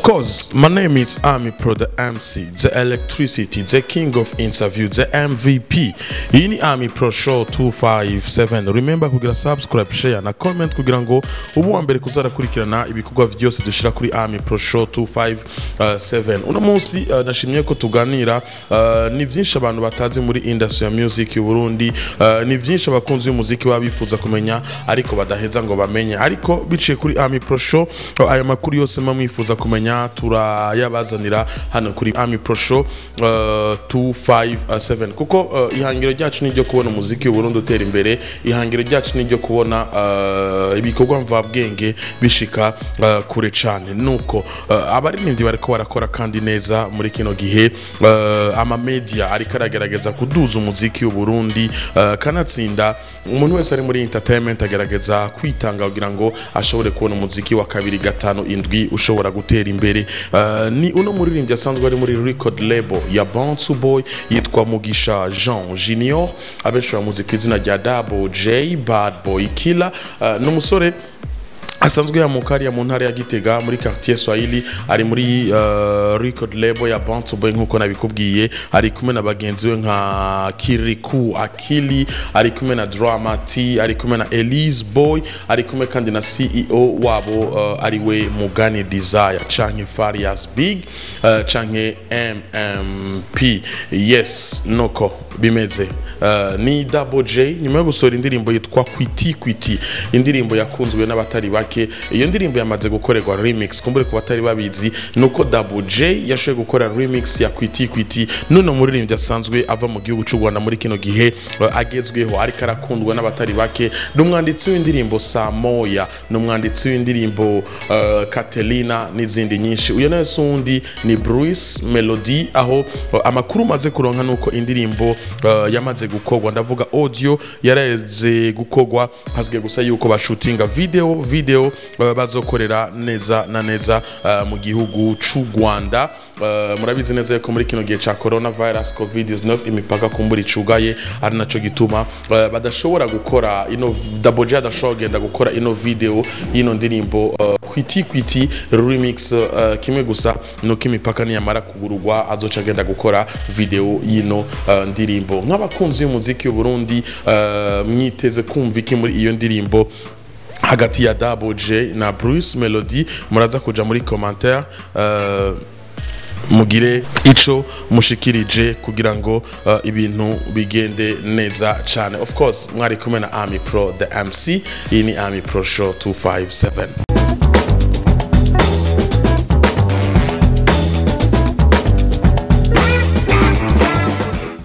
Of course, my name is Amipro, the MC, the electricity, the king of interview, the MVP. In Amipro Show257. Remember kugira subscribe, share na comment kugira ngo ubu wa mbere kuzarakurikirana ibikorwa byose dushira kuri Amipro Show257. Uno munsi nashimye ko tuganira ni byinshi abantu batazi muri industry ya music y'u Burundi, ni byinshi abakunzi y'umuziki babifuza kumenya ariko badaheza ngo bamenye, ariko biciye kuri Amipro Show aya makuru yose mwifuza kumenya turayabazanira hano kuri Amipro Show257 kuko ihangiro ryacu ni ryo kubona umuziki w'u Burundi utera imbere, ihangiro ryacu ni ryo kubona ibikorwa mvabwenge bishika kure cyane. Nuko abaririmbyi bariko barakora kandi neza muri kino gihe, ama media ariko aragerageza kuduza umuziki w'u Burundi, kanatsinda umuntu wese ari muri entertainment agerageza kwitanga kugira ngo ashobore kubona umuziki wa 2-5-7 ushobora gutera imbere. Ni uno muririmbyi asanzwe ari muri record label ya Bounce Boy yitwa Mugisha Jean Junior, abeshwa muziki izina rya Double J Bad Boy Killer. N'umusore asanzwe yamukariya mu ntara ya Gitega muri quartier Swahili, ari muri record label ya Bounce Boy nkuko nabikubwiye, ari kumwe na bagenzi we nka Kiriku Akili, ari kumwe na Drama T, ari kumwe na Elise Boy, ari kumwe kandi na CEO wabo ari we Mugani Desire canke Farias Big canke MMP. Yes, noko bimeze. Ni Double J nyuma yo gusohora indirimbo yitwa Kwiti, indirimbo yakunzwe n'abatari bake. Iyo ndirimbo yamaze gukorerwa remix, kumbure ku batari babizi nuko Double J yashoye gukora remix ya Kwiti. Nuno muririmbyi asanzwe ava mu gihugu cy'u Rwanda muri kino gihe agezweho, ariko arakundwa n'abatari bake. N'umwanditsi w'indirimbo Samoya, n'umwanditsi w'indirimbo Catalina n'izindi nyinshi. Uyo nawe sundi ni Bruce Melodie, aho amakuru maze kuronka nuko indirimbo yamaze gukorwa, ndavuga audio yareze gukorwa, hasige gusa yuko bashutinga video bazokorera neza na neza mu gihugu cy'u Rwanda. Murabizi neza yuko muri kino gihe ca coronavirus COVID-19 imipaka kumbura icugaye, ari naco gituma badashobora gukora ino Double J adashobora genda gukora ino video y'ino ndirimbo Kwiti remix. Kimwe gusa nuko imipaka niyamara kugururwa azoca agenda gukora video y'ino ndirimbo. Nk'abakunzi y'umuziki w'u Burundi mwiteze kumva iki muri iyo ndirimbo hagati ya Double J na Bruce Melodie? Muraza kuja muri commentaire mugire ico mushikirije kugira ngo ibintu bigende neza cyane. Of course mwari kumwe na Amipro the MC, iyi ni Amipro Show257.